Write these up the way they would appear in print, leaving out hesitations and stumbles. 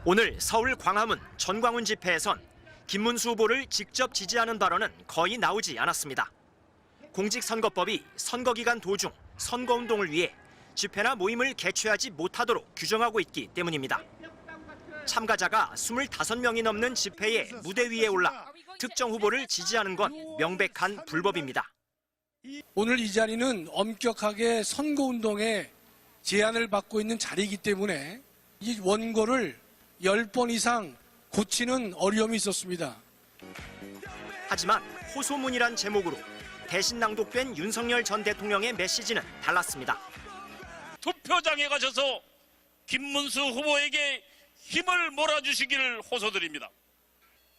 오늘 서울 광화문 전광훈 집회에선 김문수 후보를 직접 지지하는 발언은 거의 나오지 않았습니다. 공직선거법이 선거기간 도중 선거운동을 위해 집회나 모임을 개최하지 못하도록 규정하고 있기 때문입니다. 참가자가 25명이 넘는 집회에 무대 위에 올라 특정 후보를 지지하는 건 명백한 불법입니다. 오늘 이 자리는 엄격하게 선거운동에 제한을 받고 있는 자리이기 때문에 이 원고를 10번 이상 고치는 어려움이 있었습니다. 하지만 호소문이란 제목으로 대신 낭독된 윤석열 전 대통령의 메시지는 달랐습니다. 투표장에 가셔서 김문수 후보에게 힘을 몰아주시기를 호소드립니다.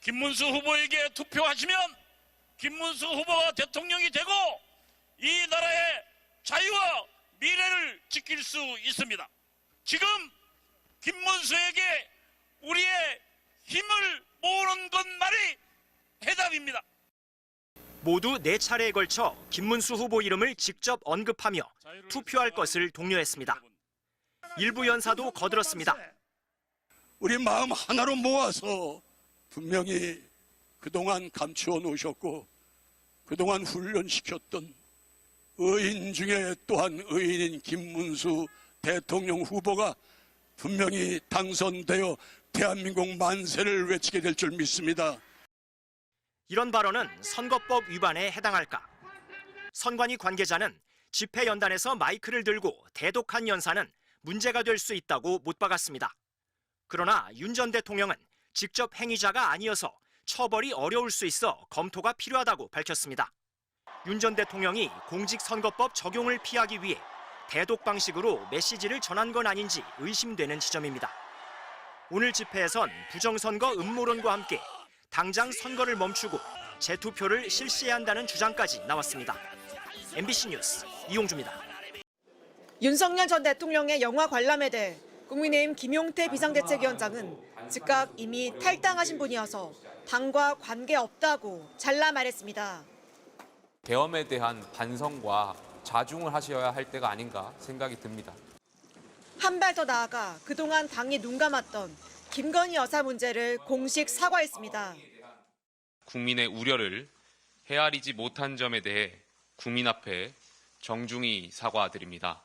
김문수 후보에게 투표하시면 김문수 후보가 대통령이 되고 이 나라의 자유와 미래를 지킬 수 있습니다. 지금 김문수에게 우리의 힘을 모으는 것만이 해답입니다. 모두 4차례에 걸쳐 김문수 후보 이름을 직접 언급하며 투표할 것을 독려했습니다. 일부 연사도 거들었습니다. 우리 마음 하나로 모아서 분명히 그동안 감추어 놓으셨고 그동안 훈련시켰던 의인 중에 또한 의인인 김문수 대통령 후보가 분명히 당선되어 대한민국 만세를 외치게 될 줄 믿습니다. 이런 발언은 선거법 위반에 해당할까? 선관위 관계자는 집회 연단에서 마이크를 들고 대독한 연사는 문제가 될 수 있다고 못 박았습니다. 그러나 윤 전 대통령은 직접 행위자가 아니어서 처벌이 어려울 수 있어 검토가 필요하다고 밝혔습니다. 윤 전 대통령이 공직선거법 적용을 피하기 위해 대독 방식으로 메시지를 전한 건 아닌지 의심되는 지점입니다. 오늘 집회에선 부정선거 음모론과 함께 당장 선거를 멈추고 재투표를 실시해야 한다는 주장까지 나왔습니다. MBC 뉴스 이용주입니다. 윤석열 전 대통령의 영화 관람에 대해 국민의힘 김용태 비상대책위원장은 즉각 이미 탈당하신 분이어서 당과 관계없다고 잘라 말했습니다. 계엄에 대한 반성과 자중을 하셔야 할 때가 아닌가 생각이 듭니다. 한 발 더 나아가 그동안 당이 눈감았던 김건희 여사 문제를 공식 사과했습니다. 국민의 우려를 헤아리지 못한 점에 대해 국민 앞에 정중히 사과드립니다.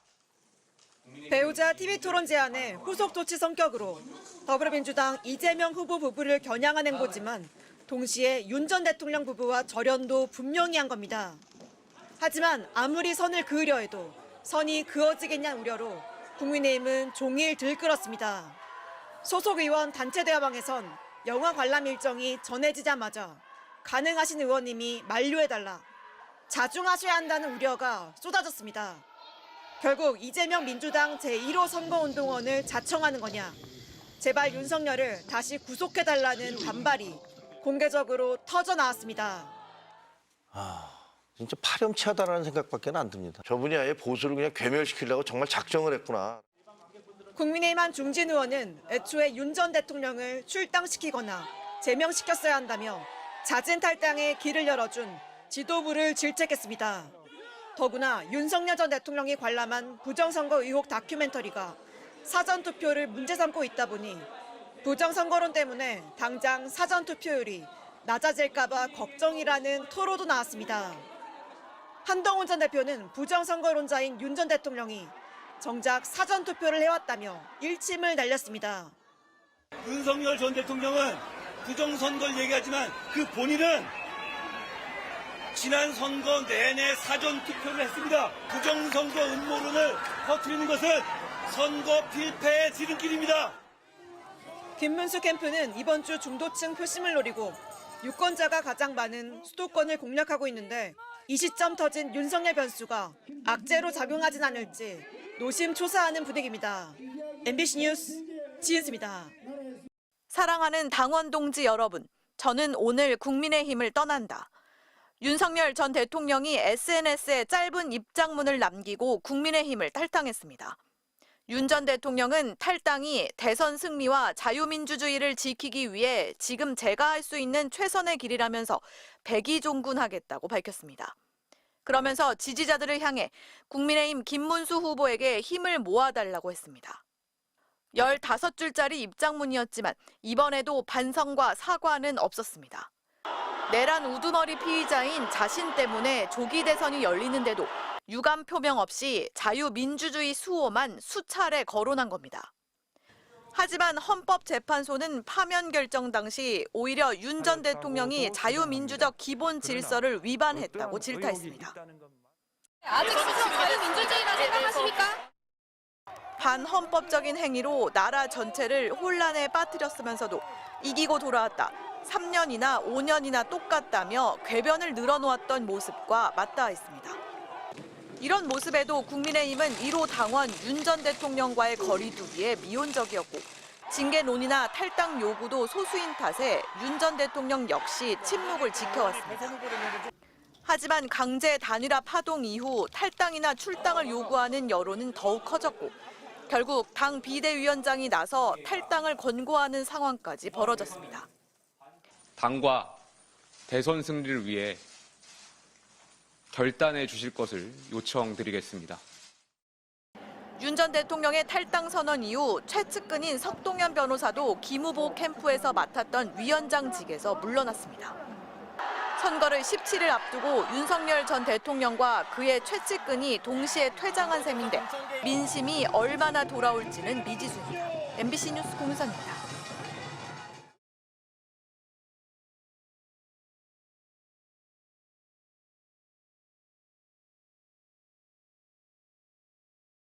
배우자 TV토론 제안에 후속 조치 성격으로 더불어민주당 이재명 후보 부부를 겨냥한 행보지만 동시에 윤 전 대통령 부부와 절연도 분명히 한 겁니다. 하지만 아무리 선을 그으려 해도 선이 그어지겠냐는 우려로 국민의힘은 종일 들끓었습니다. 소속 의원 단체 대화방에선 영화 관람 일정이 전해지자마자 가능하신 의원님이 만류해달라, 자중하셔야 한다는 우려가 쏟아졌습니다. 결국 이재명 민주당 제1호 선거운동원을 자청하는 거냐, 제발 윤석열을 다시 구속해달라는 반발이 공개적으로 터져나왔습니다. 진짜 파렴치하다라는 생각밖에 안 듭니다. 저분이 아예 보수를 그냥 괴멸시키려고 정말 작정을 했구나. 국민의힘 한 중진 의원은 애초에 윤 전 대통령을 출당시키거나 제명시켰어야 한다며 잦은 탈당에 길을 열어준 지도부를 질책했습니다. 더구나 윤석열 전 대통령이 관람한 부정선거 의혹 다큐멘터리가 사전투표를 문제 삼고 있다 보니 부정선거론 때문에 당장 사전투표율이 낮아질까 봐 걱정이라는 토로도 나왔습니다. 한동훈 전 대표는 부정선거론자인 윤 전 대통령이 정작 사전투표를 해왔다며 일침을 날렸습니다. 윤석열 전 대통령은 부정선거를 얘기하지만 그 본인은 지난 선거 내내 사전투표를 했습니다. 부정선거 음모론을 퍼뜨리는 것은 선거 필패의 지름길입니다. 김문수 캠프는 이번 주 중도층 표심을 노리고 유권자가 가장 많은 수도권을 공략하고 있는데 이 시점 터진 윤석열 변수가 악재로 작용하진 않을지 노심초사하는 분위기입니다. MBC 뉴스 지은수입니다. 사랑하는 당원 동지 여러분, 저는 오늘 국민의힘을 떠난다. 윤석열 전 대통령이 SNS에 짧은 입장문을 남기고 국민의힘을 탈당했습니다. 윤 전 대통령은 탈당이 대선 승리와 자유민주주의를 지키기 위해 지금 제가 할 수 있는 최선의 길이라면서 백의종군하겠다고 밝혔습니다. 그러면서 지지자들을 향해 국민의힘 김문수 후보에게 힘을 모아달라고 했습니다. 15줄짜리 입장문이었지만 이번에도 반성과 사과는 없었습니다. 내란 우두머리 피의자인 자신 때문에 조기 대선이 열리는데도 유감 표명 없이 자유민주주의 수호만 수차례 거론한 겁니다. 하지만 헌법재판소는 파면 결정 당시 오히려 윤 전 대통령이 자유민주적 기본 질서를 위반했다고 질타했습니다. 아직 스스로 자유민주주의라 생각하십니까? 반헌법적인 행위로 나라 전체를 혼란에 빠뜨렸으면서도 이기고 돌아왔다. 3년이나 5년이나 똑같다며 궤변을 늘어놓았던 모습과 맞닿아있습니다. 이런 모습에도 국민의힘은 1호 당원 윤 전 대통령과의 거리두기에 미온적이었고 징계 논의나 탈당 요구도 소수인 탓에 윤 전 대통령 역시 침묵을 지켜왔습니다. 하지만 강제 단일화 파동 이후 탈당이나 출당을 요구하는 여론은 더욱 커졌고 결국 당 비대위원장이 나서 탈당을 권고하는 상황까지 벌어졌습니다. 당과 대선 승리를 위해 결단해 주실 것을 요청드리겠습니다. 윤 전 대통령의 탈당 선언 이후 최측근인 석동현 변호사도 김 후보 캠프에서 맡았던 위원장직에서 물러났습니다. 선거를 17일 앞두고 윤석열 전 대통령과 그의 최측근이 동시에 퇴장한 셈인데 민심이 얼마나 돌아올지는 미지수입니다. MBC 뉴스 공유선입니다.